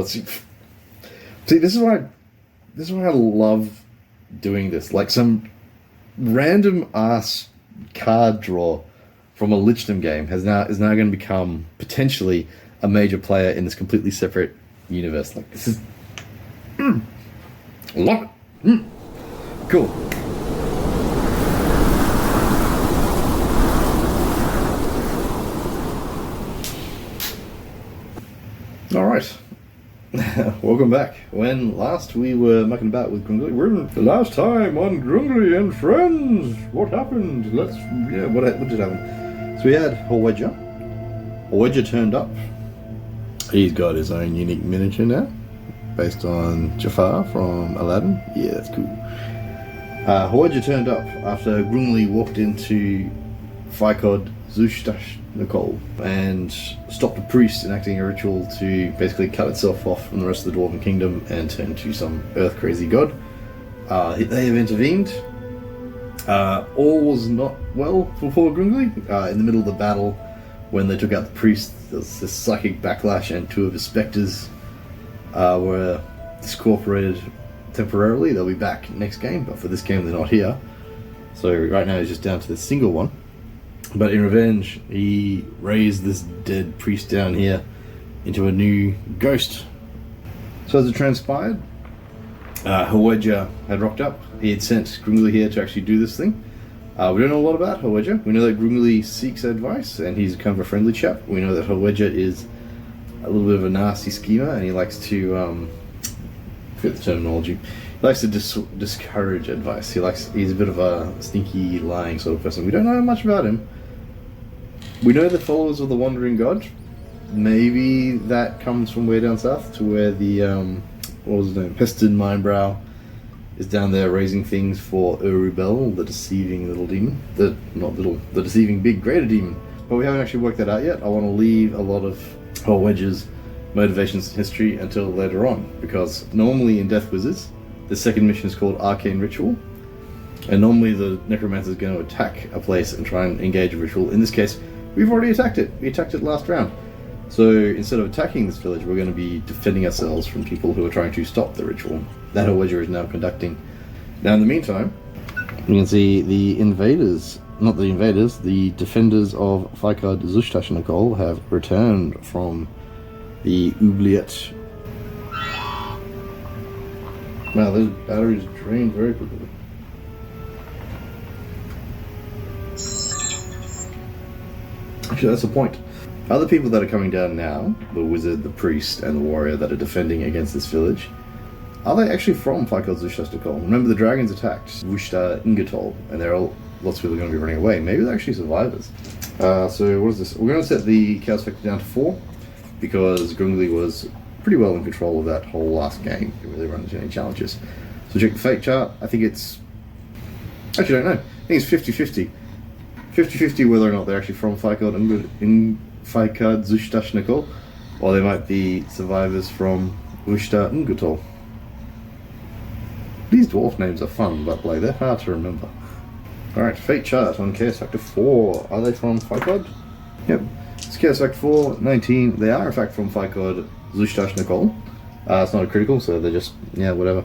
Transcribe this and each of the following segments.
See, this is why I love doing this. Like some random ass card draw from a Lichdom game is now going to become potentially a major player in this completely separate universe. Like this is love it. Cool. All right. Welcome back. When last we were mucking about with Grundin, the last time on Grundin and Friends, what happened? What did happen? So we had Howedja. Howedja turned up. He's got his own unique miniature now, based on Jafar from Aladdin. Yeah, that's cool. Howedja turned up after Grundin walked into Fikod Zushtash Nicole and stopped a priest enacting a ritual to basically cut itself off from the rest of the Dwarven Kingdom and turn into some earth crazy god. They have intervened. All was not well for poor Grundin. In the middle of the battle, when they took out the priest, there was this psychic backlash, and two of his spectres were discorporated temporarily. They'll be back next game, but for this game they're not here. So right now he's just down to the single one. But in revenge, he raised this dead priest down here into a new ghost. So as it transpired, Howedja had rocked up. He had sent Grundin here to actually do this thing. We don't know a lot about Howedja. We know that Grundin seeks advice, and he's kind of a friendly chap. We know that Howedja is a little bit of a nasty schemer, and he likes to, I forget the terminology, he likes to discourage advice. He's a bit of a sneaky, lying sort of person. We don't know much about him. We know the followers of the Wandering God. Maybe that comes from way down south to where the, what was his name? Pested Mindbrow is down there raising things for Urubel, the deceiving little demon. The deceiving big greater demon. But we haven't actually worked that out yet. I want to leave a lot of Howedja's motivations and history until later on, because normally in Death Wizards, the second mission is called Arcane Ritual, and normally the Necromancer is going to attack a place and try and engage a ritual. In this case, we've already attacked it. We attacked it last round. So instead of attacking this village, we're going to be defending ourselves from people who are trying to stop the ritual. That Howedja is now conducting. Now in the meantime, you can see the invaders, not the invaders, the defenders of Fikod Zushtash Nicole have returned from the oubliette. Wow, those batteries drained very quickly. Actually, that's the point. Other people that are coming down now, the wizard, the priest, and the warrior that are defending against this village, are they actually from Fikod Zushtash Nicole? Remember, the dragons attacked Vushta Ingatol, and there are lots of people going to be running away. Maybe they're actually survivors. So what is this? We're going to set the chaos factor down to 4, because Grundin was pretty well in control of that whole last game. He didn't really run into any challenges. So check the fate chart. I think it's... Actually, I don't know. I think it's 50-50. 50-50 whether or not they're actually from Fikod Zushtash Nicole, or they might be survivors from Vushta Ingatol. These dwarf names are fun, but like they're hard to remember. Alright, fate chart on Chaos Factor 4. Are they from Fikod? Yep. It's Chaos Factor 4, 19. They are in fact from Fikod Zushtash Nicole. It's not a critical, so they're just, yeah, whatever.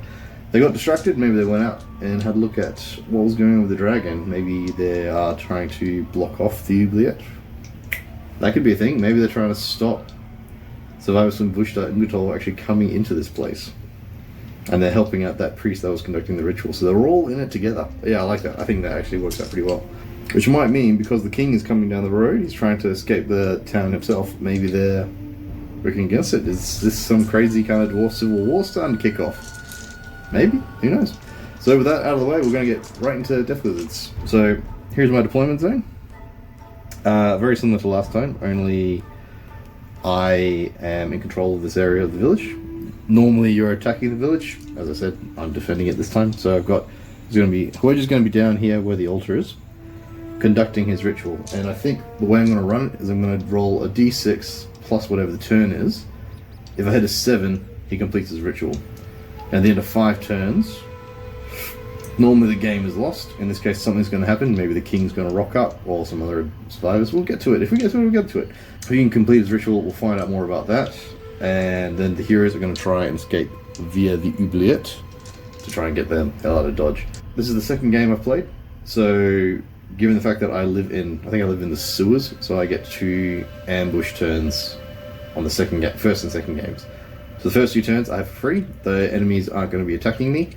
They got distracted, maybe they went out and had a look at what was going on with the dragon. Maybe they are trying to block off the oubliette. That could be a thing. Maybe they're trying to stop survivors from Vushta Ingatol actually coming into this place. And they're helping out that priest that was conducting the ritual. So they're all in it together. Yeah, I like that. I think that actually works out pretty well. Which might mean, because the king is coming down the road, he's trying to escape the town himself, maybe they're working against it. Is this some crazy kind of dwarf civil war starting to kick off? Maybe, who knows? So with that out of the way, we're going to get right into Death Wizards. So here's my deployment zone. Very similar to last time, only I am in control of this area of the village. Normally you're attacking the village. As I said, I'm defending it this time. So Howedja's going to be down here where the altar is, conducting his ritual. And I think the way I'm going to run it is I'm going to roll a d6 plus whatever the turn is. If I hit a 7, he completes his ritual. And at the end of 5 turns, normally the game is lost. In this case, something's going to happen. Maybe the king's going to rock up, or some other survivors. We'll get to it. If we get to it, we'll get to it. If he can complete his ritual, we'll find out more about that. and then the heroes are going to try and escape via the oubliette to try and get them out of dodge. This is the second game I've played, so given the fact that I live in the sewers, so I get 2 ambush turns on the first and second games. So the first 2 turns I have free. The enemies aren't going to be attacking me.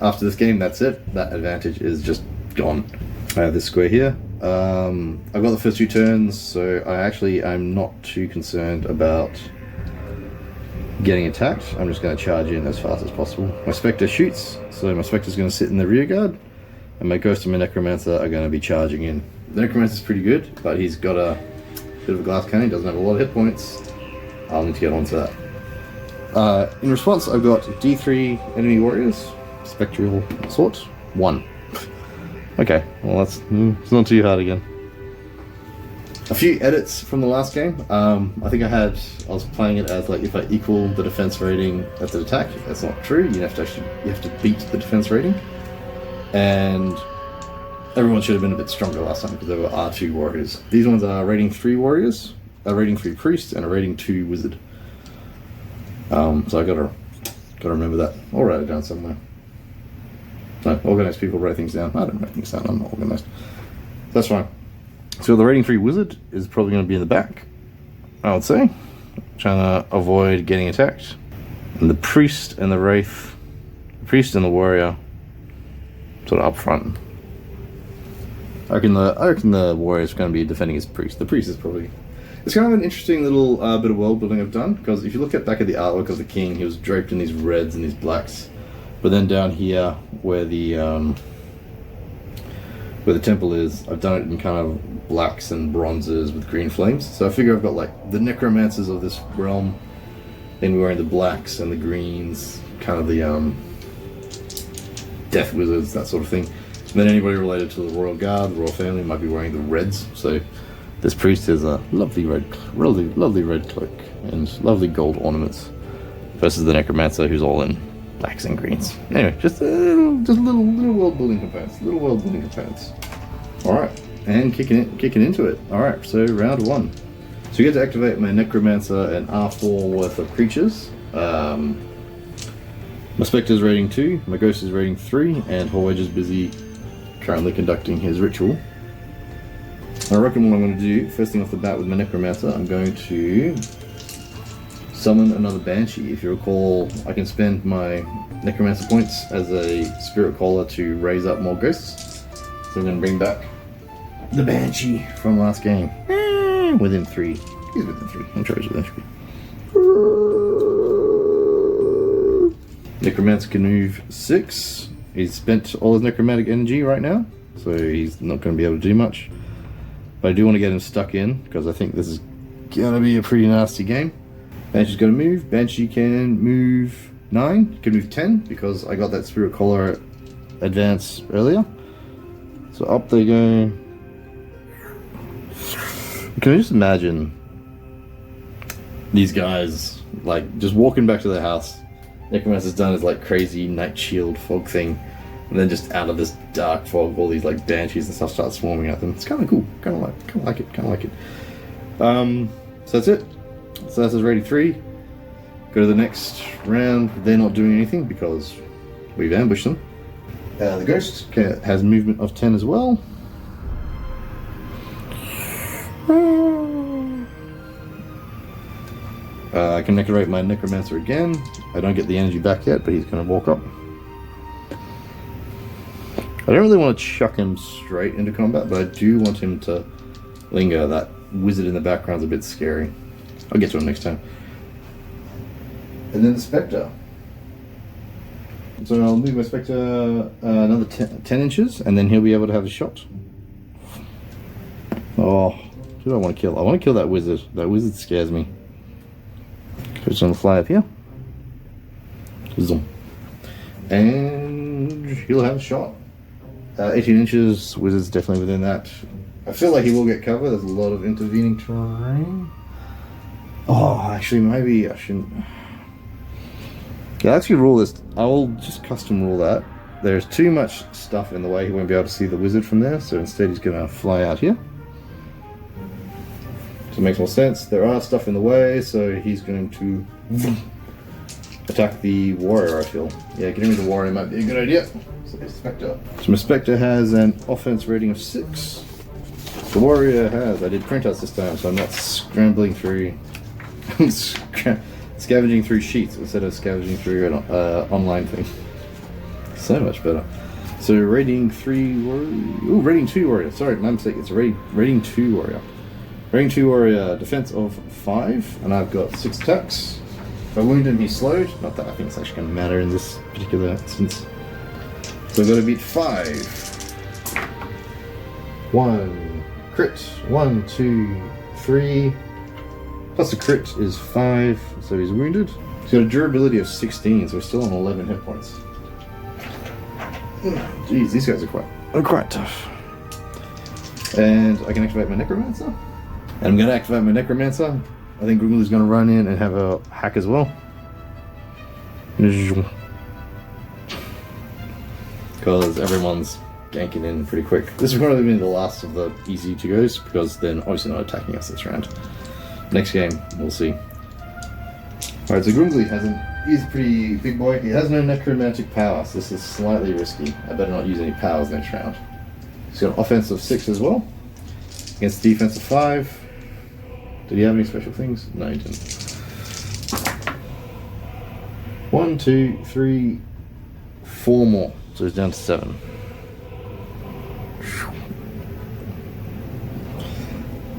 After this game, that's it. That advantage is just gone. I have this square here. I've got the first 2 turns, so I'm not too concerned about getting attacked. I'm just going to charge in as fast as possible. My Spectre shoots, so my Spectre's going to sit in the rear guard, and my Ghost and my Necromancer are going to be charging in. The Necromancer's pretty good, but he's got a bit of a glass cannon, doesn't have a lot of hit points. I'll need to get onto that. In response, I've got D3 enemy warriors, Spectral Assault, 1. Okay, well it's not too hard again. A few edits from the last game. I think I was playing it as like if I equal the defense rating at the attack. That's not true. You have to beat the defense rating. And everyone should have been a bit stronger last time because they were R2 warriors. These ones are rating 3 warriors, a rating 3 priest, and a rating 2 wizard. So I gotta remember that. I'll write it down somewhere. No, organized people write things down. I don't write things down. I'm not organized. That's fine. So the rating 3 wizard is probably going to be in the back, I would say, trying to avoid getting attacked. And the priest and the wraith, the priest and the warrior, sort of up front. I reckon the warrior is going to be defending his priest. The priest is probably... It's kind of an interesting little bit of world building I've done, because if you look back at the artwork of the king, he was draped in these reds and these blacks. But then down here, where the temple is, I've done it in kind of blacks and bronzes with green flames. So I figure I've got like the necromancers of this realm, then we're wearing the blacks and the greens, kind of the death wizards, that sort of thing. And then anybody related to the royal guard, the royal family, might be wearing the reds. So this priest has a lovely red cloak and lovely gold ornaments, versus the necromancer who's all in blacks and greens. Anyway, just little world building components. All right, and kicking into it. All right, so round 1. So you get to activate my necromancer and R4 worth of creatures. My Spectre's rating 2, my Ghost is rating 3, and Horwedge is busy currently conducting his ritual. I reckon what I'm going to do, first thing off the bat with my necromancer, I'm going to summon another banshee. If you recall, I can spend my necromancer points as a spirit caller to raise up more ghosts. So I'm going to bring back the banshee from last game. Within 3. He's within 3. I'm sure he's within 3. Necromancer can move 6. He's spent all his necromantic energy right now, so he's not going to be able to do much. But I do want to get him stuck in, because I think this is going to be a pretty nasty game. Banshee's going to move. Banshee can move 9. Can move 10, because I got that spirit collar advance earlier. So up they go. Can you just imagine these guys like just walking back to their house? Necromancer's done his like crazy night shield fog thing, and then just out of this dark fog, all these like banshees and stuff start swarming at them. It's kind of cool. Kind of like it. So that's it. So that's his rating 3. Go to the next round. They're not doing anything because we've ambushed them. The Ghost has movement of 10 as well. I can decorate my necromancer again. I don't get the energy back yet, but he's going to walk up. I don't really want to chuck him straight into combat, but I do want him to linger. That wizard in the background's a bit scary. I'll get to him next time. And then the Spectre. So I'll move my Spectre another 10 inches, and then he'll be able to have a shot. Oh, who do I want to kill? I want to kill that wizard. That wizard scares me. Just gonna fly up here. Zoom. And he'll have a shot. 18 inches, wizard's definitely within that. I feel like he will get cover. There's a lot of intervening terrain. Oh, actually, maybe I shouldn't. Yeah, I'll actually rule this. I'll just custom rule that. There's too much stuff in the way. He won't be able to see the wizard from there, so instead he's gonna fly out here. So it makes more sense. There are stuff in the way, so he's going to attack the warrior, I feel. Yeah, getting rid of the warrior might be a good idea. So the Spectre. So my Spectre has an offense rating of 6. The warrior has, I did printouts this time, so I'm not scrambling through, scavenging through sheets instead of scavenging through an online thing. So much better. So rating 3 warrior, ooh, rating 2 warrior, sorry, my mistake, it's rating 2 warrior. Rating 2 warrior, defense of 5, and I've got 6 attacks. If I wound him, he's slowed. Not that I think it's actually going to matter in this particular instance. So I've got to beat 5. 1, crit. 1, 2, 3. Plus the crit is 5, so he's wounded. He's got a durability of 16, so he's still on 11 hit points. Jeez, these guys are quite tough. And I can activate my Necromancer. And I'm going to activate my Necromancer. I think Grundin is going to run in and have a hack as well. Because everyone's ganking in pretty quick. This is probably going to be the last of the easy to goes, because they're obviously not attacking us this round. Next game, we'll see. Alright, so Grundin he's a pretty big boy. He has no necromantic power, so this is slightly risky. I better not use any powers next round. He's got an offense of 6 as well. Against defense of 5. Did he have any special things? No, he didn't. 1, 2, 3, 4 more. So he's down to 7.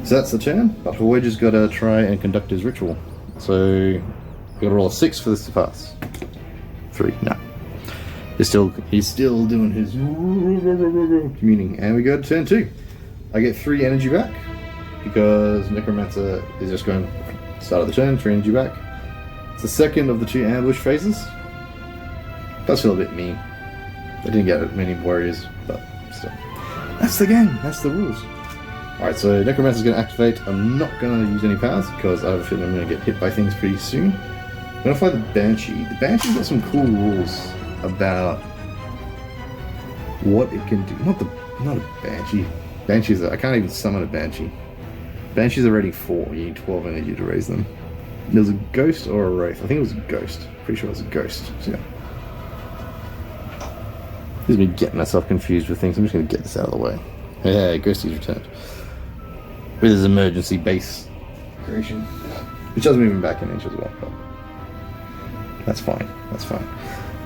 So that's the turn, but Voyager's got to try and conduct his ritual. So we've got to roll a 6 for this to pass. 3, no. He's still doing his communing. And we go to turn 2. I get 3 energy back, because Necromancer is just going start of the turn, 3 energy back. It's the second of the 2 ambush phases. Does feel a bit mean. I didn't get many warriors, but still. That's the game, that's the rules. Alright, so Necromancer's going to activate. I'm not going to use any powers, because I have a feeling I'm going to get hit by things pretty soon. I'm going to fly the Banshee. The Banshee's got some cool rules about what it can do. Not a Banshee. Banshees, I can't even summon a Banshee. Banshees are rating 4, you need 12 energy to raise them. There was a ghost or a wraith. I think it was a ghost. Pretty sure it was a ghost. So yeah. This is me getting myself confused with things. I'm just going to get this out of the way. Yeah, Ghosty's returned. With his emergency base creation. Which does move him back an inch as well, but that's fine. That's fine.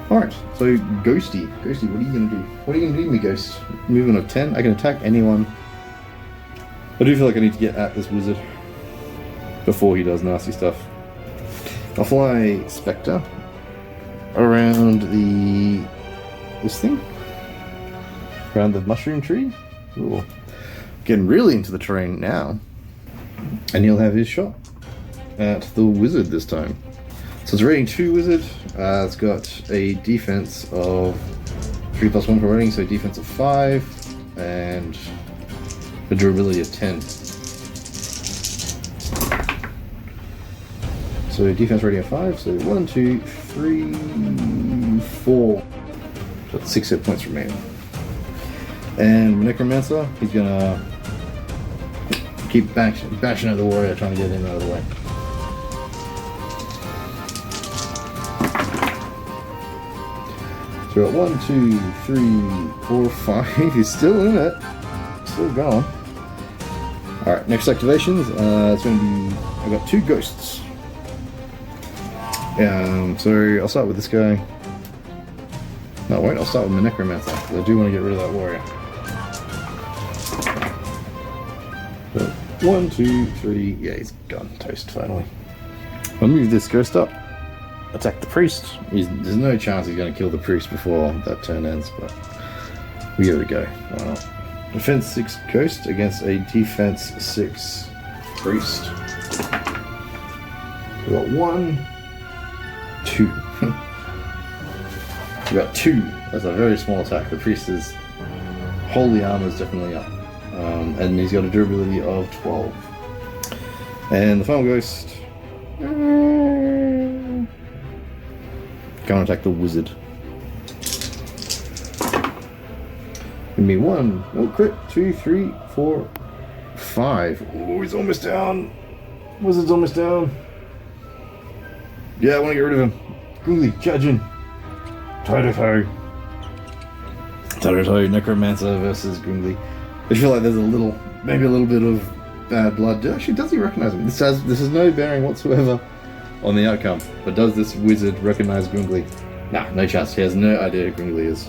Alright, so Ghosty. Ghosty, what are you going to do? What are you going to do, me Ghost? Movement of 10. I can attack anyone. I do feel like I need to get at this wizard before he does nasty stuff. I'll fly Spectre around this thing. Around the mushroom tree. Ooh. Getting really into the terrain now. And he'll have his shot at the wizard this time. So it's a rating 2 wizard. It's got a defense of 3+1 for rating, so defense of 5, and a durability of 10. So defense rating of 5, so 1, 2, 3, 4. Got 6 hit points remaining. And Necromancer, he's gonna keep bashing at the warrior, trying to get him out of the way. So we're at 1, 2, 3, 4, 5. He's still in it. Still going. Alright, next activations. It's going to be. I've got 2 ghosts. So I'll start with this guy. No, wait, I'll start with the Necromancer, because I do want to get rid of that warrior. So 1, 2, 3. Yeah, he's gone. Toast, finally. I'll move this ghost up. Attack the priest. There's no chance he's going to kill the priest before that turn ends, but we give it a go. Why not? Defense 6 ghost against a defense 6 priest. We got 1, 2. We got 2. That's a very small attack. The priest is holy armor is definitely up, and he's got a durability of 12. And the final ghost. Can't attack the wizard. Give me 1, oh crit, 2, 3, 4, 5. Oh, he's almost down. Wizard's almost down. Yeah, I want to get rid of him. Grundin, judging. Toe-to-toe. Toe-to-toe, Necromancer versus Grundin. I feel like there's maybe a little bit of bad blood. Actually, does he recognize him? This has no bearing whatsoever on the outcome. But does this wizard recognize Grundin? Nah, no chance. He has no idea who Grundin is.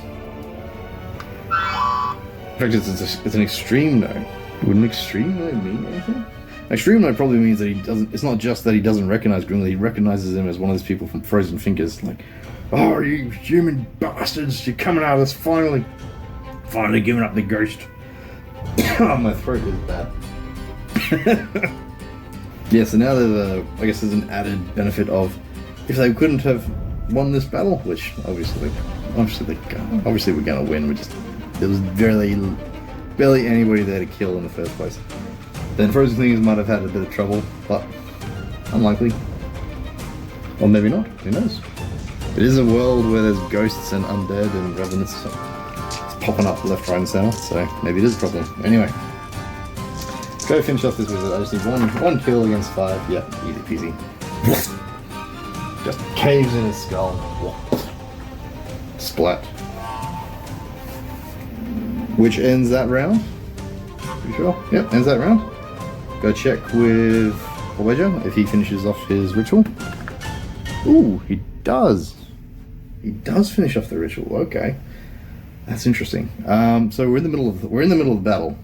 In fact, it's an extreme no. Would an extreme no mean anything? Extreme no probably means that he doesn't. It's not just that he doesn't recognize Grundin. He recognizes him as one of those people from Frozen Fingers. Like, oh, you human bastards! You're coming out of this finally giving up the ghost. Oh, my throat is bad. Yeah, so now I guess there's an added benefit of if they couldn't have won this battle, which obviously we're gonna win. There was barely anybody there to kill in the first place. Then Frozen Fingers might have had a bit of trouble, but unlikely. Or maybe not, who knows? It is a world where there's ghosts and undead and revenants. It's popping up left, right and centre, so maybe it is a problem. Anyway. Go finish off this wizard. I just need one kill against 5. Yep, easy peasy. Just caves in his skull. Splat. Which ends that round. You sure? Yep, ends that round. Go check with Hallwedger if he finishes off his ritual. Ooh, he does. He does finish off the ritual. Okay, that's interesting. So we're in the middle of the battle.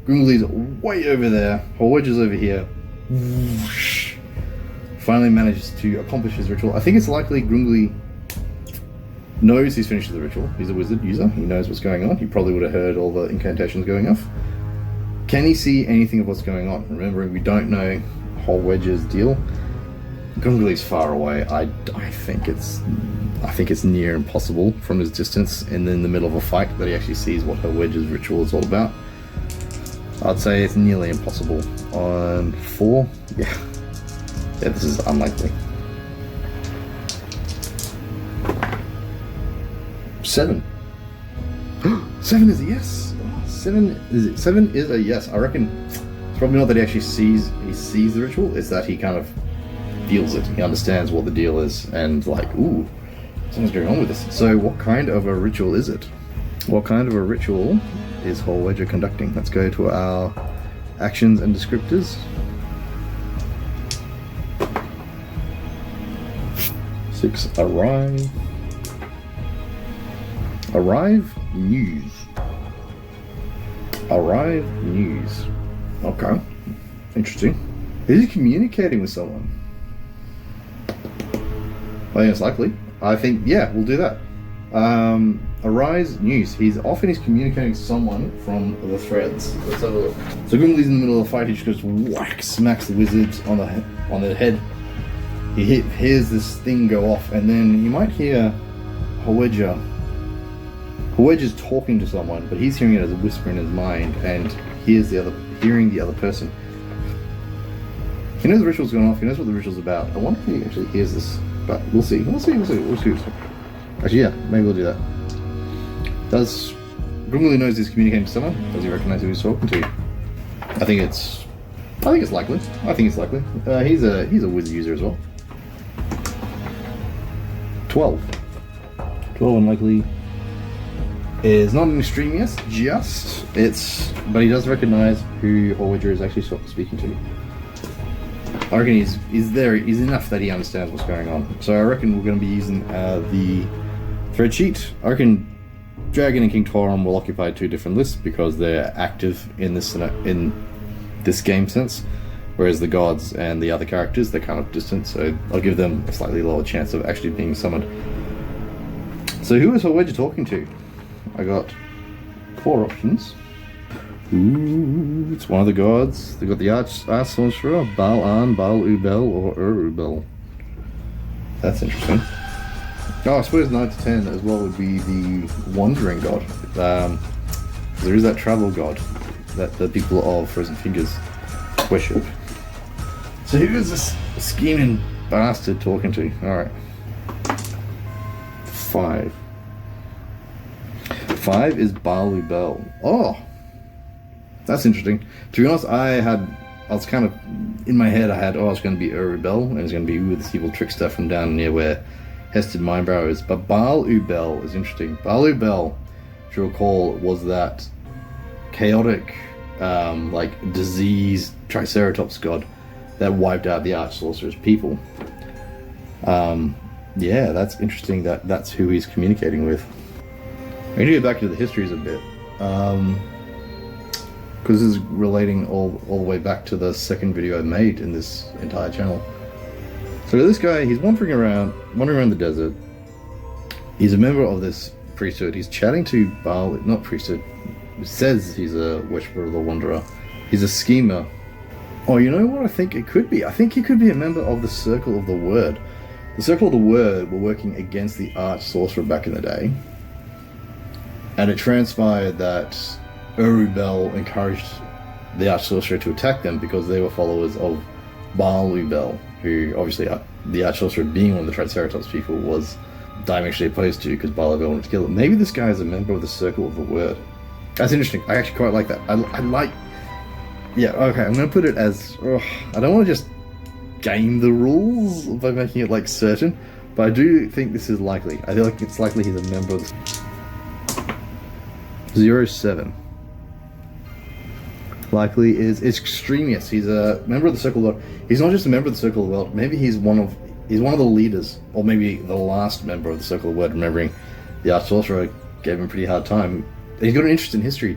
Grundin's way over there. Hallwedger's over here. Finally manages to accomplish his ritual. I think it's likely Grundin knows he's finished the ritual. He's a wizard user. He knows what's going on. He probably would have heard all the incantations going off. Can he see anything of what's going on? Remembering we don't know Hallwedger's deal. Grundin's far away. I think it's near impossible from his distance and in the middle of a fight that he actually sees what Hallwedger's ritual is all about. I'd say it's nearly impossible. On 4, yeah, this is unlikely. 7. 7 is a yes. 7 is a yes. I reckon it's probably not that he actually sees the ritual. It's that he kind of feels it. He understands what the deal is and like, ooh, something's going on with this. So what kind of a ritual is it? What kind of a ritual is Hallwedger conducting? Let's go to our actions and descriptors. 6, arrive. Arrive news. Arrive news. Okay. Interesting. Is he communicating with someone? I think it's likely. I think, yeah, we'll do that. Arise news. He's communicating with someone from the threads. Let's have a look. So Grundin's in the middle of the fight. He just goes whack, smacks the wizard on the head. He hears this thing go off, and then you might hear Hallwedger. Hallwedger's talking to someone, but he's hearing it as a whisper in his mind, and hearing the other person. He knows the ritual's going off. He knows what the ritual's about. I wonder if he actually hears this, but we'll see. We'll see. Actually, yeah, maybe we'll do that. Does Grundin knows he's communicating to someone? Does he recognize who he's talking to? I think it's likely. He's a wizard user as well. 12 unlikely is not an extreme yes, but he does recognize who Hallwedger is actually speaking to. I reckon he's enough that he understands what's going on. So I reckon we're going to be using the thread sheet. I reckon Dragon and King Torum will occupy 2 different lists because they're active in this game sense, whereas the gods and the other characters, they're kind of distant, so I'll give them a slightly lower chance of actually being summoned. So who is Hallwedger talking to? I got 4 options. Ooh, it's one of the gods. They got the Arch Sorcerer, Baal-An, Baal-Ubel, or Ur-Ubel. That's interesting. Oh, I suppose 9 to 10 as well would be the Wandering God. There is that travel god that the people of Frozen Fingers worship. So who is this scheming bastard talking to? Alright. 5. 5 is Baal-Ubel. Oh! That's interesting. To be honest, I was kind of in my head. I had, it's going to be Ur-Ubel, and it's going to be with this evil trickster from down near where Hested Mindbrow is. But Baal-Ubel is interesting. Baal-Ubel, if you recall, was that chaotic, like disease Triceratops god that wiped out the Arch Sorcerer's people. Yeah, that's interesting. That's who he's communicating with. I'm going to get back to the histories a bit. Because this is relating all the way back to the second video I made in this entire channel. So this guy, he's wandering around the desert. He's a member of this priesthood. He's chatting to Baal, not priesthood. It says he's a worshiper of the Wanderer. He's a schemer. Oh, you know what I think it could be? I think he could be a member of the Circle of the Word. The Circle of the Word were working against the Arch Sorcerer back in the day. And it transpired that Ur-Ubel encouraged the Arch Sorcerer to attack them because they were followers of Baal-Ubel, who obviously the Arch Sorcerer, being one of the Triceratops people, was diametrically opposed to because Baal-Ubel wanted to kill him. Maybe this guy is a member of the Circle of the Word. That's interesting. I actually quite like that. I like... Yeah, okay, I'm going to put it as... I don't want to just game the rules by making it, like, certain, but I do think this is likely. I feel like it's likely he's a member of the... 07. Likely is Extremius. He's a member of the Circle of the World. He's not just a member of the Circle of the World. Maybe he's one of the leaders, or maybe the last member of the Circle of the World. Remembering the Arch Sorcerer gave him a pretty hard time. He's got an interest in history.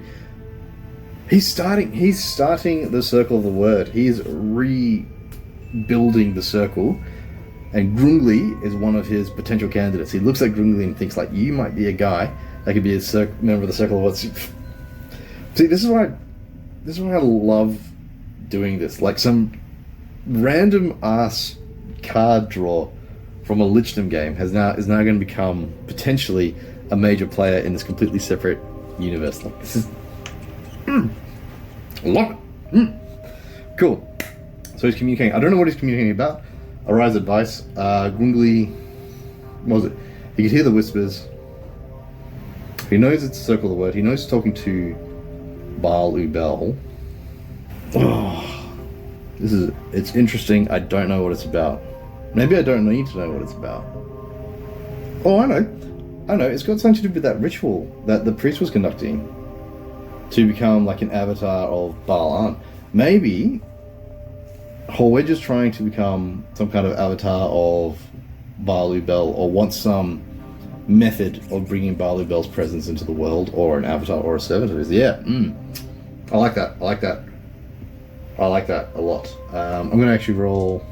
He's starting the Circle of the Word. He's rebuilding the circle, and Grundin is one of his potential candidates. He looks at Grundin and thinks like, you might be a guy that could be a member of the Circle of the Word. See, this is why I love doing this. Like some random ass card draw from a Lichdom game is now going to become potentially a major player in this completely separate universe. Like this is love it. Cool. So he's communicating. I don't know what he's communicating about. Arise advice. Grundin, what was it? He could hear the whispers. He knows it's the Circle of the Word. He knows he's talking to Baal-Ubel. It's interesting. I don't know what it's about. Maybe I don't need to know what it's about. Oh, I know. It's got something to do with that ritual that the priest was conducting to become like an avatar of Baal-An. Maybe Horwedge is trying to become some kind of avatar of Baal-Ubel, or wants some method of bringing Baal-Ubel's presence into the world, or an avatar or a servant of his. Yeah, I like that. I like that a lot. I'm going to actually roll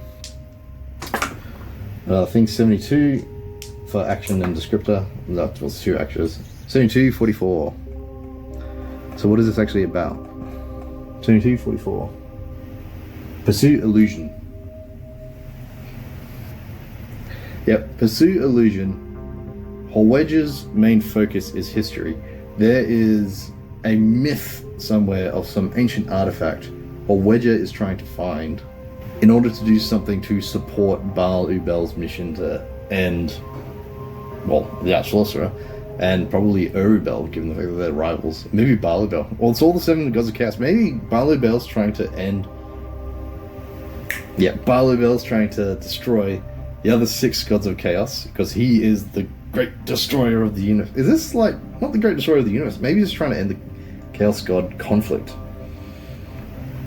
thing 72 for action and descriptor. That was 2 actions. 72, 44. So what is this actually about? 72, 44. Pursue illusion. Yep, pursue illusion. Horwedge's main focus is history. There is a myth somewhere of some ancient artifact Horwedge is trying to find in order to do something to support Baal-Ubel's mission to end, well, the Arch Sorcerer, and probably Ur-Ubel, given the fact that they're rivals. Maybe Baal-Ubel. Well, it's all the 7 gods of chaos. Maybe Baal-Ubel's trying to end... Yeah, Baal-Ubel's trying to destroy the other 6 gods of chaos, because he is the great destroyer of the universe. Is this like, not the great destroyer of the universe, maybe he's trying to end the chaos god conflict.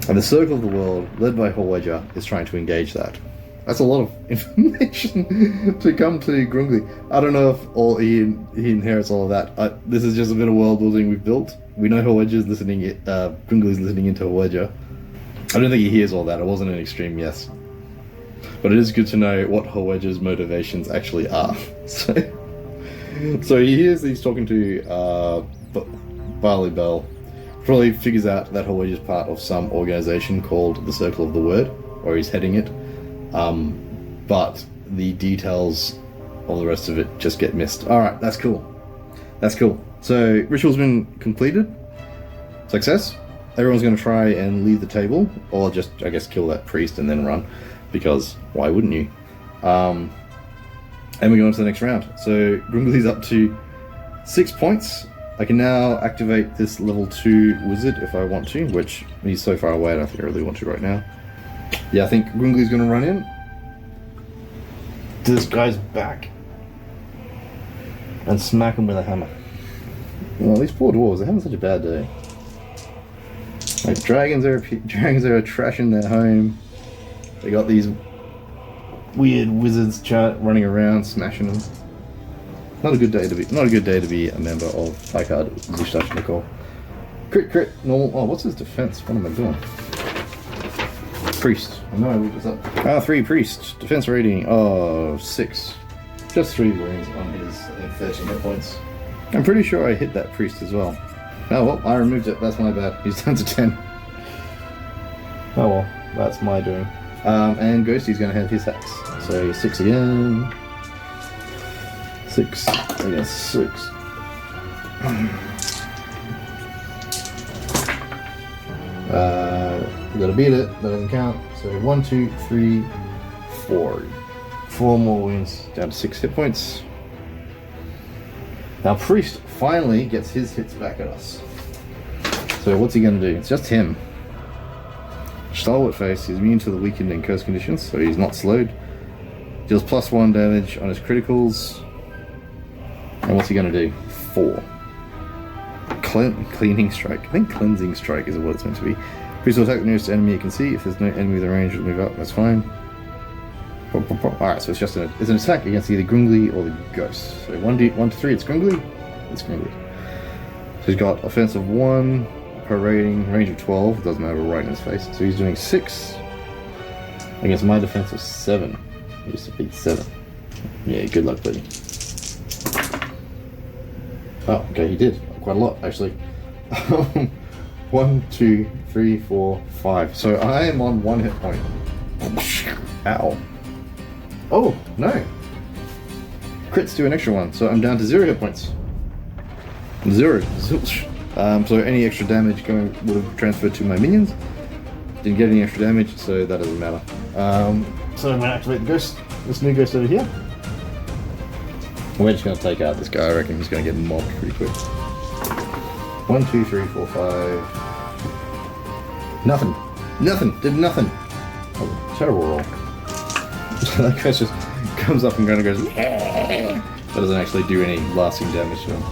And the Circle of the World, led by Horwedge, is trying to engage that. That's a lot of information to come to Grundin. I don't know if he inherits all of that. This is just a bit of world building we've built. We know Horwedge is listening, Grundin is listening into Horwedge. I don't think he hears all that. It wasn't an extreme yes. But it is good to know what Horwedge's motivations actually are. So he hears he's talking to Baal-Ubel. Probably figures out that Horwedge is part of some organization called the Circle of the Word, or he's heading it. But the details of the rest of it just get missed. Alright, that's cool. That's cool. So, ritual's been completed. Success. Everyone's going to try and leave the table, or just, I guess, kill that priest and then run, because why wouldn't you? And we go on to the next round. So, Grundin's up to 6 points. I can now activate this level 2 wizard if I want to, which he's so far away I don't think I really want to right now. Yeah, I think Grundin's going to run in to this guy's back and smack him with a hammer. Well, these poor dwarves, they're having such a bad day. Like, dragons are trashing their home. They got these weird wizards running around, smashing them. Not a good day to be a member of Vikard Zishtachnikov. Crit, normal. Oh, what's his defense? What am I doing? Priest. I know I looked this up. 3 priest. Defense rating of 6. Just 3 wounds on his 13 hit points. I'm pretty sure I hit that priest as well. Oh well, I removed it. That's my bad. He's down to 10. Oh well, that's my doing. And Ghosty's going to have his axe. So 6 again. 6 against 6. We gotta beat it. That doesn't count. So 1, 2, 3, 4. 4 more wounds. Down to 6 hit points. Now Priest finally gets his hits back at us. So what's he gonna do? It's just him. Stalwart face. He's immune to the weakened and cursed conditions, so he's not slowed. Deals +1 damage on his criticals. And what's he going to do? 4. Cleaning strike. I think cleansing strike is what it's meant to be. Priest will attack the nearest enemy it can see. If there's no enemy within range, it'll move up. That's fine. Alright, so it's just it's an attack against either Grundin or the ghost. So 1 to 3, it's Grundin. It's Grundin. So he's got offensive 1 per rating, range of 12. Doesn't matter, right in his face. So he's doing 6 against my defense of 7. He used to beat 7. Yeah, good luck, buddy. Oh, okay, he did. Quite a lot, actually. 1, 2, 3, 4, 5. So I am on 1 hit point. Ow. Oh, no. Crits do an extra 1, so I'm down to 0 hit points. 0. Zilch. So any extra damage would have transferred to my minions. Didn't get any extra damage, so that doesn't matter. So I'm going to activate the ghost. This new ghost over here. We're just going to take out this guy. I reckon he's going to get mobbed pretty quick. 1, 2, 3, 4, 5. Nothing. Did nothing. Oh, terrible roll. That guy just comes up and kind of goes. That doesn't actually do any lasting damage to him.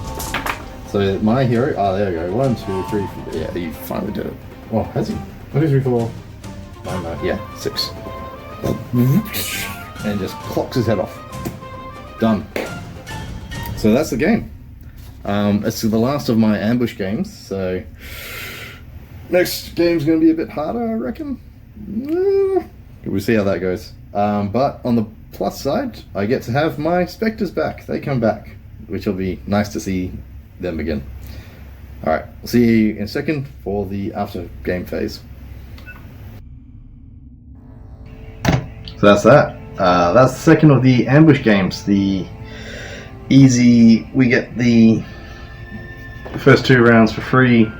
So my hero. Oh, there we go. 1, 2, 3, 4. Yeah, he finally did it. Oh, has he? 1, 2, 3, 4. No. Yeah, 6. And just clocks his head off. Done. So that's the game. It's the last of my ambush games, so next game's going to be a bit harder, I reckon. We'll see how that goes. But on the plus side, I get to have my spectres back. They come back, which will be nice to see them again. Alright, we'll see you in a second for the after game phase. So that's that. That's the second of the ambush games. The easy, we get the first 2 rounds for free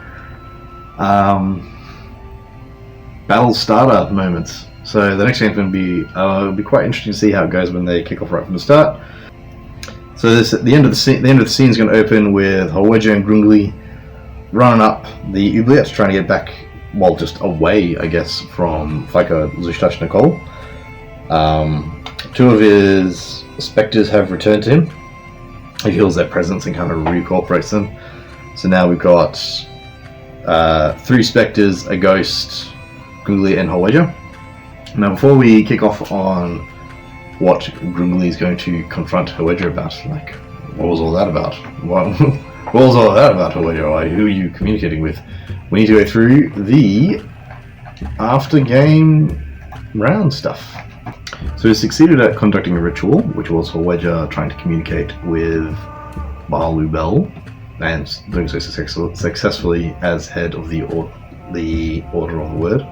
battle starter moments. So the next game's going to be it'll be quite interesting to see how it goes when they kick off right from the start. So this the end of the scene is going to open with Howeja and Grundin running up the oubliette, trying to get back, well, just away, I guess, from Vikard Zishtachnikov. 2 of his spectres have returned to him. He feels their presence and kind of reincorporates them. So now we've got 3 spectres, a ghost, Grundin and Howeja. Now before we kick off on what Grundin is going to confront Howeja about, like, what was all that about? What was all that about, Howeja? Who are you communicating with? We need to go through the after game round stuff. So he succeeded at conducting a ritual, which was Howeja trying to communicate with Bahalu Bel, and doing so successfully as head of the Order of the Word.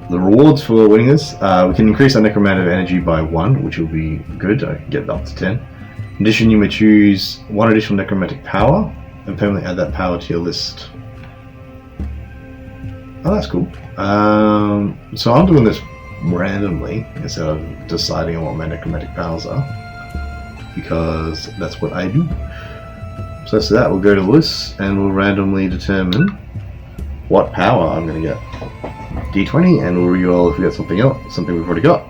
The rewards for winning this, we can increase our necromantic energy by 1, which will be good. I can get up to 10. In addition, you may choose 1 additional necromantic power and permanently add that power to your list. Oh, that's cool. So I'm doing this randomly instead of deciding on what my necromantic powers are, because that's what I do. So that's that. We'll go to Lewis and we'll randomly determine what power I'm going to get. D20, and we'll re-roll if we get something else, something we've already got.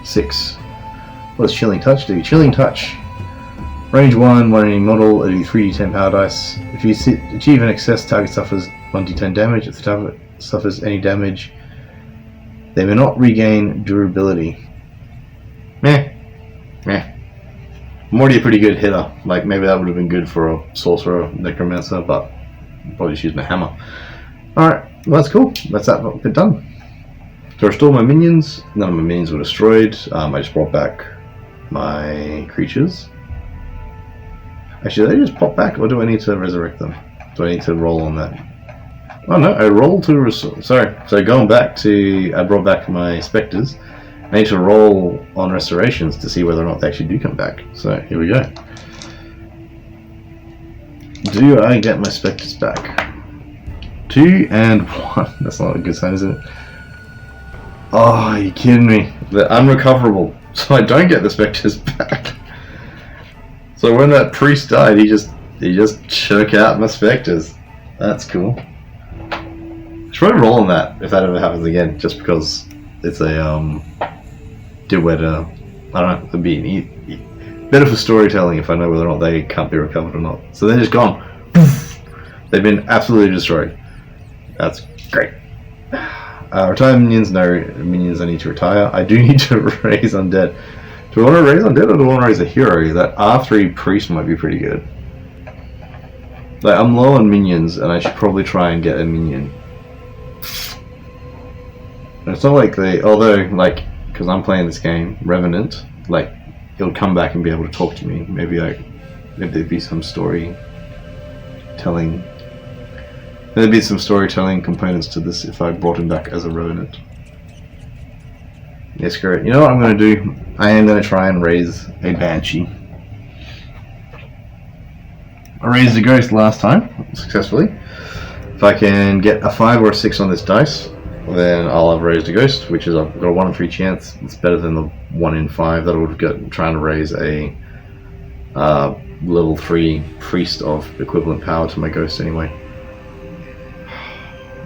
6. What does Chilling Touch do? Chilling Touch. Range 1, enemy model, it'll be 3d10 power dice. If you achieve an excess, target suffers 1d10 damage. If the target suffers any damage, they may not regain durability. Meh. I'm already a pretty good hitter. Like, maybe that would have been good for a sorcerer, necromancer, but I'll probably just use my hammer. Alright, well that's cool. That's that bit done. To restore my minions, none of my minions were destroyed. I just brought back my creatures. Actually, they just pop back, or do I need to resurrect them? Do I need to roll on that? Oh no, I roll to restore. Sorry, so going back to, I brought back my spectres. I need to roll on restorations to see whether or not they actually do come back. So here we go. Do I get my spectres back? 2 and 1. That's not a good sign, is it? Oh, are you kidding me? They're unrecoverable, so I don't get the spectres back. So when that priest died, he just shook out my spectres. That's cool. I should probably roll on that if that ever happens again, just because it's a I don't know, it'd be better for storytelling if I know whether or not they can't be recovered or not. So they're just gone. They've been absolutely destroyed. That's great. Retire minions. No minions I need to retire. I do need to raise undead. Do I want to raise undead or do I want to raise a hero? That R3 priest might be pretty good. Like, I'm low on minions and I should probably try and get a minion. And it's not like they, although, like, because I'm playing this game, Revenant, like, he'll come back and be able to talk to me. Maybe there'd be some storytelling. There'd be some storytelling components to this if I brought him back as a Revenant. Yeah, screw it. You know what I'm going to do? I am going to try and raise a Banshee. I raised a Ghost last time, successfully. If I can get a 5 or a 6 on this dice, then I'll have raised a Ghost, which is I've got a 1 in 3 chance. It's better than the 1 in 5 that I would have got trying to raise a level 3 priest of equivalent power to my Ghost anyway.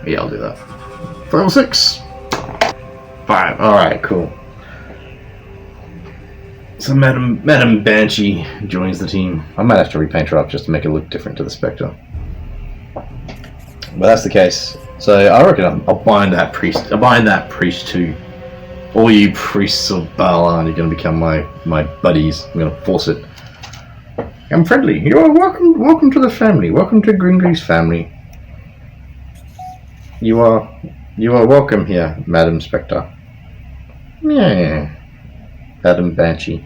Yeah, I'll do that. 5 or 6! 5. Alright, cool. So Madam Banshee joins the team. I might have to repaint her up just to make it look different to the Spectre. But that's the case. So I reckon I'll bind that priest. I'll bind that priest too. All you priests of Baalan, you're going to become my buddies. I'm going to force it. I'm friendly. You are welcome. Welcome to the family. Welcome to Gringli's family. You are welcome here, Madam Spectre. Yeah. Madam Banshee.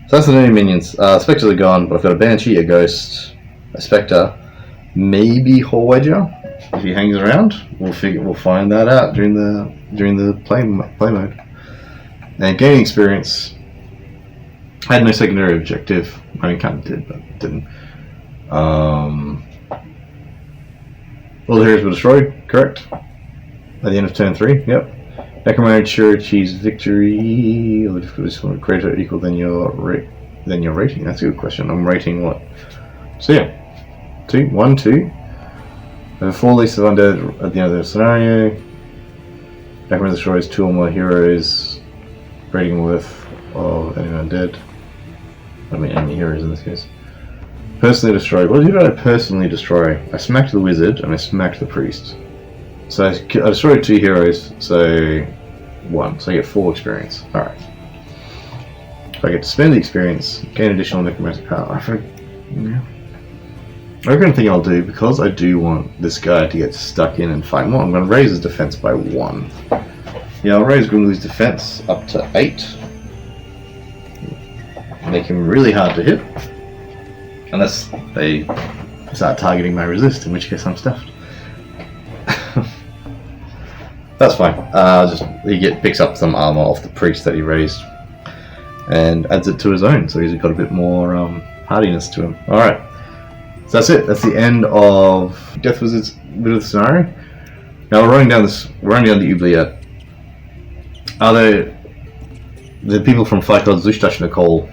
So that's the new minions. Spectres are gone, but I've got a Banshee, a Ghost, a Spectre, maybe Hallwager. If he hangs around, we'll find that out during the play mode. And gaining experience. I had no secondary objective. I mean, kind of did, but didn't. All the heroes were destroyed. Correct. At the end of turn 3. Yep. Necromancer sure achieves victory. Or difficulty greater or equal than your rating. That's a good question. I'm rating what? So yeah, 1, 2. There are 4 lists of undead at the end of the scenario. Necromancer destroys 2 or more heroes. Rating worth of any undead. I mean, enemy heroes in this case. Personally destroyed. What did I personally destroy? I smacked the wizard and I smacked the priest. So I destroyed 2 heroes, so 1. So I get 4 experience. Alright. So I get to spend the experience, gain additional necromantic power. I reckon the thing I'll do, because I do want this guy to get stuck in and fight more, I'm going to raise his defense by 1. Yeah, I'll raise Grundin's defense up to 8. Make him really hard to hit. Unless they start targeting my resist, in which case I'm stuffed. That's fine. He picks up some armor off the priest that he raised and adds it to his own, so he's got a bit more hardiness to him. Alright. So that's it. That's the end of Deth Wizard's bit of the scenario. Now we're running down the oubliette. Are there the people from Fight God Zushtash Nicole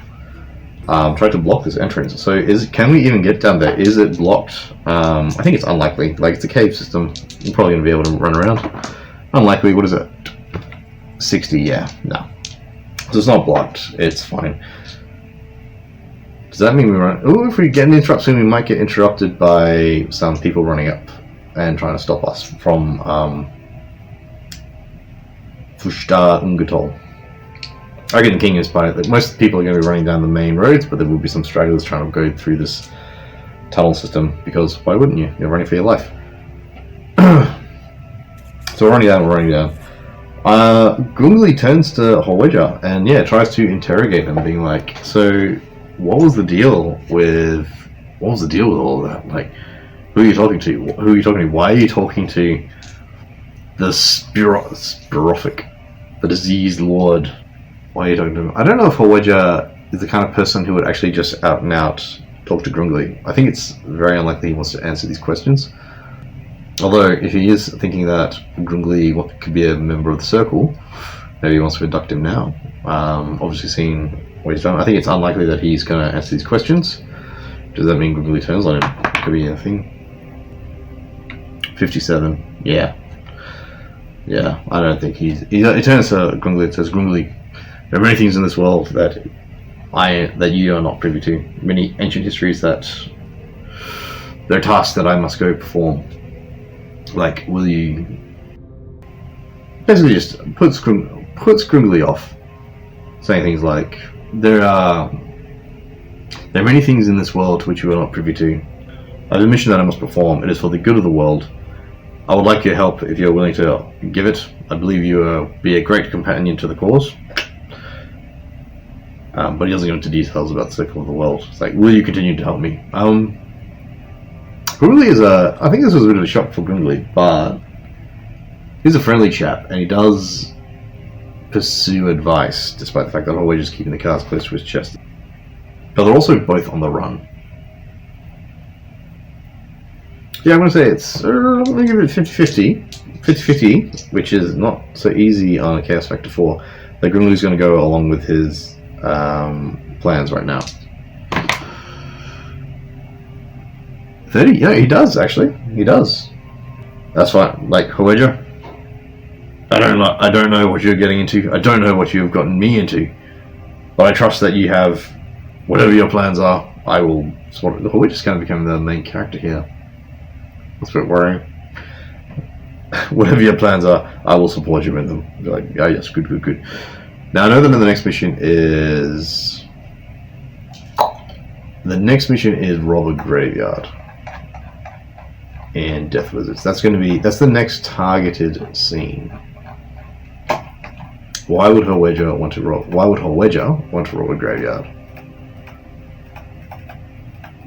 tried to block this entrance. So can we even get down there? Is it blocked? I think it's unlikely. Like, it's a cave system. We're probably going to be able to run around. Unlikely. What is it? 60, yeah. No. So it's not blocked. It's fine. Does that mean we run... Oh, if we get an interruption, we might get interrupted by some people running up and trying to stop us from Fushta Ungatol. I reckon the king is part of it. Most people are going to be running down the main roads, but there will be some stragglers trying to go through this tunnel system, because why wouldn't you? You're running for your life. So we're running down. Gungli turns to Horweja and tries to interrogate him, being like, so what was the deal with all of that? Like, who are you talking to? Who are you talking to? Why are you talking to the spirophic, the diseased lord? Why are you talking to him? I don't know if Horweja is the kind of person who would actually just out and out talk to Gungli. I think it's very unlikely he wants to answer these questions. Although, if he is thinking that Gungli could be a member of the Circle, maybe he wants to abduct him now. Obviously, seeing what he's done, I think it's unlikely that he's going to answer these questions. Does that mean Gungli turns on him? Could be a thing. 57. Yeah, I don't think he turns to Gungli and says, Gungli, there are many things in this world that you are not privy to. Many ancient histories that they're tasks that I must go perform. Like, will you basically just puts Gungli off, saying things like, there are many things in this world which you are not privy to. I have a mission that I must perform. It is for the good of the world. I would like your help if you're willing to give it. I believe you will be a great companion to the cause. But he doesn't go into details about the Circle of the World. It's like, will you continue to help me? Gungli is I think this was a bit of a shock for Gungli, but he's a friendly chap, and he does pursue advice, despite the fact that Horweja is keeping the cards close to his chest. But they're also both on the run. Yeah, I'm going to say it's, let me give it 50-50. 50-50, which is not so easy on a Chaos Factor 4. That Gungli's going to go along with his plans right now. 30, yeah, he does, actually. He does. That's fine. Like, Horweja, I don't know what you're getting into. I don't know what you've gotten me into. But I trust that you have whatever your plans are. I will support it. Horweja's kind of become the main character here. That's a bit worrying. Whatever your plans are, I will support you in them. Be like, oh yes, good. Now I know that the next mission is rob a graveyard and Death Wizards. That's the next targeted scene. Why would Horweja want to rob a graveyard?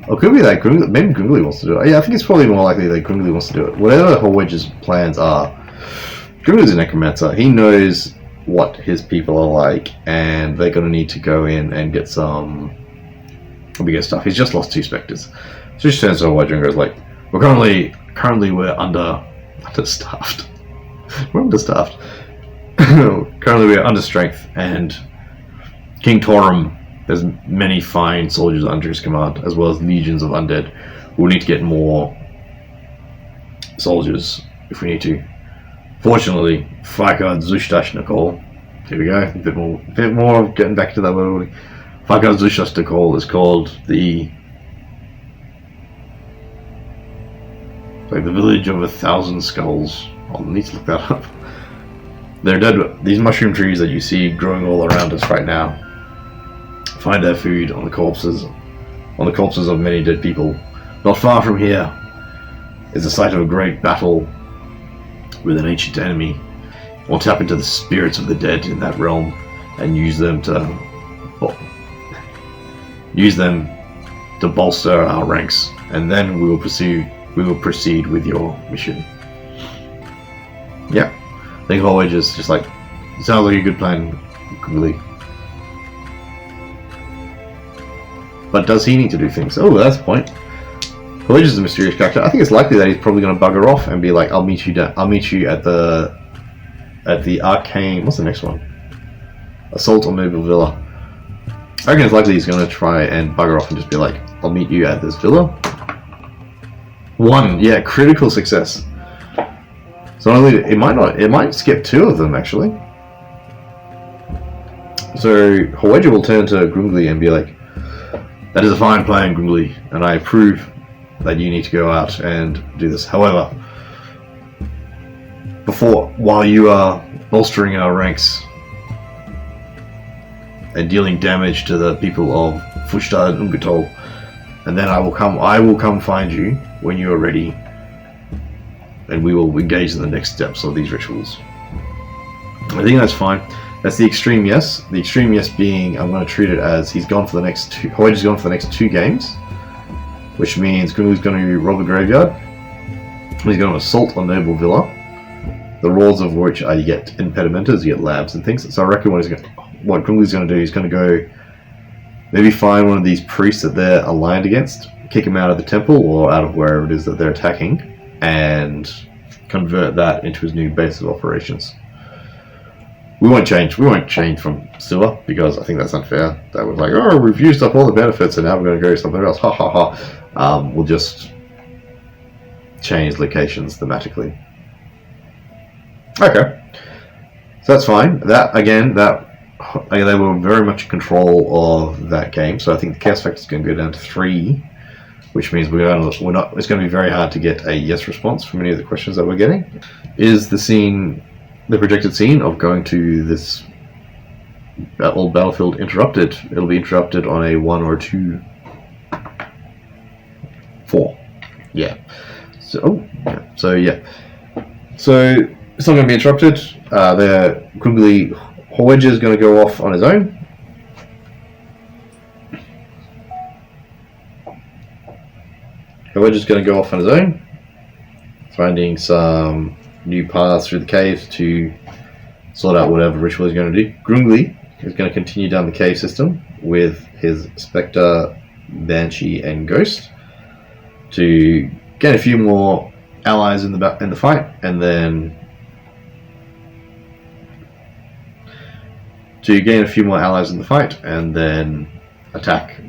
Or could be that maybe Gungli wants to do it. Yeah, I think it's probably more likely that Gungli wants to do it. Whatever Horweja's plans are, Gungli's a necromancer. He knows what his people are like, and they're going to need to go in and get some bigger stuff. He's just lost 2 specters. So he just turns to Horweja and goes like, currently we're understaffed. We're understaffed. Currently we're understrength, and King Torum, there's many fine soldiers under his command, as well as legions of undead. We'll need to get more soldiers if we need to. Fortunately, Fakad Zushtash Nicole. Here we go. A bit more of getting back to that word. Fakad Zushtash Nicole is called the village of 1,000 skulls. I'll need to look that up. They're dead. These mushroom trees that you see growing all around us right now find their food on the corpses of many dead people. Not far from here is the site of a great battle with an ancient enemy. We'll tap into the spirits of the dead in that realm and use them to bolster our ranks, and then we will proceed with your mission. Yeah, I think Horweja is just like, sounds like a good plan, Gungli. But does he need to do things? Oh, that's the point. Horweja is a mysterious character. I think it's likely that he's probably going to bugger off and be like, I'll meet you at the arcane. What's the next one? Assault on Mobile Villa. I reckon it's likely he's going to try and bugger off and just be like, I'll meet you at this villa. 1, yeah, critical success. So not only it might skip 2 of them actually. So Howeja will turn to Grundin and be like, that is a fine plan, Grundin, and I approve that you need to go out and do this. However, while you are bolstering our ranks and dealing damage to the people of Fushta and Umgatol, and then I will come find you when you are ready, and we will engage in the next steps of these rituals. I think that's fine. That's the extreme yes. The extreme yes being, I'm going to treat it as he's gone for the next 2. Howeja's gone for the next 2 games, which means Grundin's going to rob a graveyard. He's going to assault a noble villa. The rules of which are you get impedimentas, you get labs and things. So I reckon what Grundin's going to do, he's going to go maybe find one of these priests that they're aligned against, kick him out of the temple or out of wherever it is that they're attacking, and convert that into his new base of operations. We won't change from Sewer because I think that's unfair. That was like, oh, we've used up all the benefits and now we're going to go somewhere else. Ha ha ha. We'll just change locations thematically. Okay, so that's fine. That again, they were very much in control of that game. So I think the chaos factor is going to go down to 3, which means it's going to be very hard to get a yes response from any of the questions that we're getting. Is the projected scene of going to this old battlefield interrupted? It'll be interrupted on a 1 or 2, 4. Yeah. So it's not going to be interrupted. Howeja is going to go off on his own. Howeja's going to go off on his own, finding some new paths through the caves to sort out whatever ritual he's going to do. Grundin is going to continue down the cave system with his Spectre, Banshee, and Ghost to get a few more allies in the fight, and then attack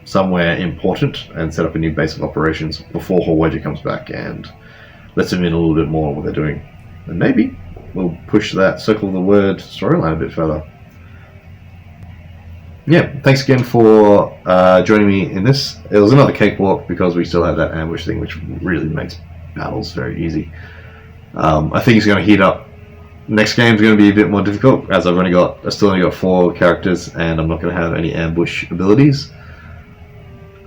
somewhere important and set up a new base of operations before Howeja comes back and lets them in a little bit more on what they're doing. And maybe we'll push that Circle of the Word storyline a bit further. Yeah, thanks again for joining me in this. It was another cakewalk because we still have that ambush thing, which really makes battles very easy. I think it's going to heat up. Next game's going to be a bit more difficult, as I've still only got 4 characters, and I'm not going to have any ambush abilities.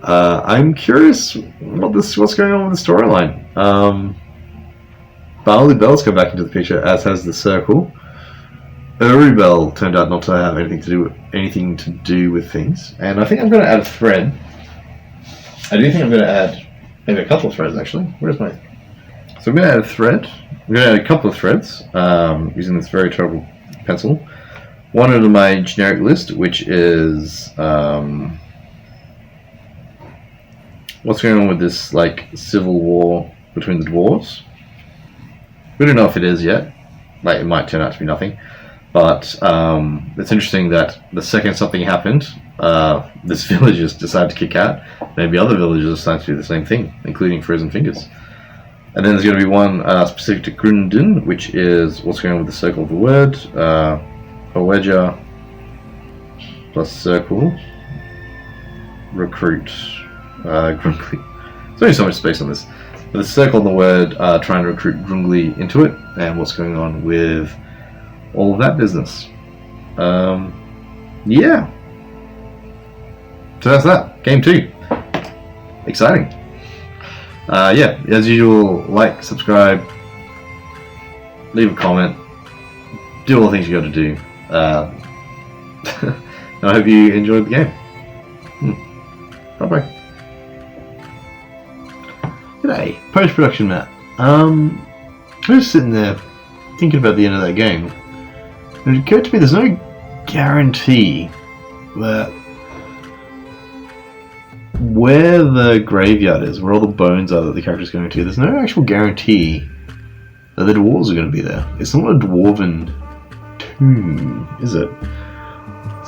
I'm curious what's going on with the storyline. Barley Bell's come back into the picture, as has the Circle. Bell turned out not to have anything to do with things, and I think I'm going to add a thread. I do think I'm going to add maybe a couple of threads actually. Where's my? So I'm going to add a thread. I'm going to add a couple of threads using this very terrible pencil. One under my generic list, which is what's going on with this civil war between the dwarves. We don't know if it is yet. It might turn out to be nothing. But it's interesting that the second something happened, this villagers decided to kick out. Maybe other villagers decided to do the same thing, including Frozen Fingers. And then there's going to be one specific to Grundin, which is what's going on with the Circle of the Word. Howeja plus Circle. Recruit. Grundin. There's only so much space on this. But the Circle of the Word trying to recruit Grundin into it, and what's going on with all of that business. Yeah. So that's that. Game 2. Exciting. Yeah, as usual, like, subscribe, leave a comment, do all the things you got to do. And I hope you enjoyed the game. Bye-bye. G'day, post-production Matt. I was sitting there thinking about the end of that game. And it occurred to me there's no guarantee that where the graveyard is, where all the bones are that the character's going to, there's no actual guarantee that the dwarves are going to be there. It's not a dwarven tomb, is it?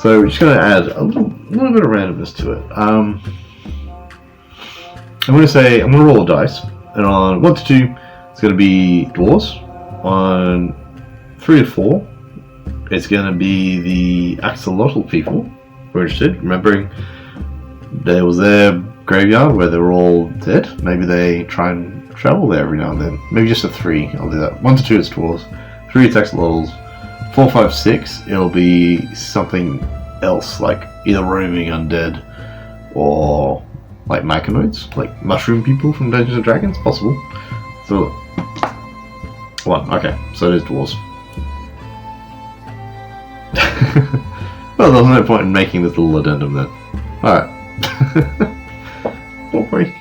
So we're just going to add a little bit of randomness to it. I'm going to roll a dice, and on 1 to 2, it's going to be dwarves. On 3 to 4, it's going to be the axolotl people who are interested. Remembering there was their graveyard where they were all dead. Maybe they try and travel there every now and then. Maybe just a 3. I'll do that. 1 to 2 is dwarves. 3 it's axolotls. 4, 5, 6, it'll be something else, like either roaming undead or like machinoids, like mushroom people from Dungeons and Dragons, possible. So 1, okay, so it is dwarves. Well, there's no point in making this little addendum then. Alright. Don't worry.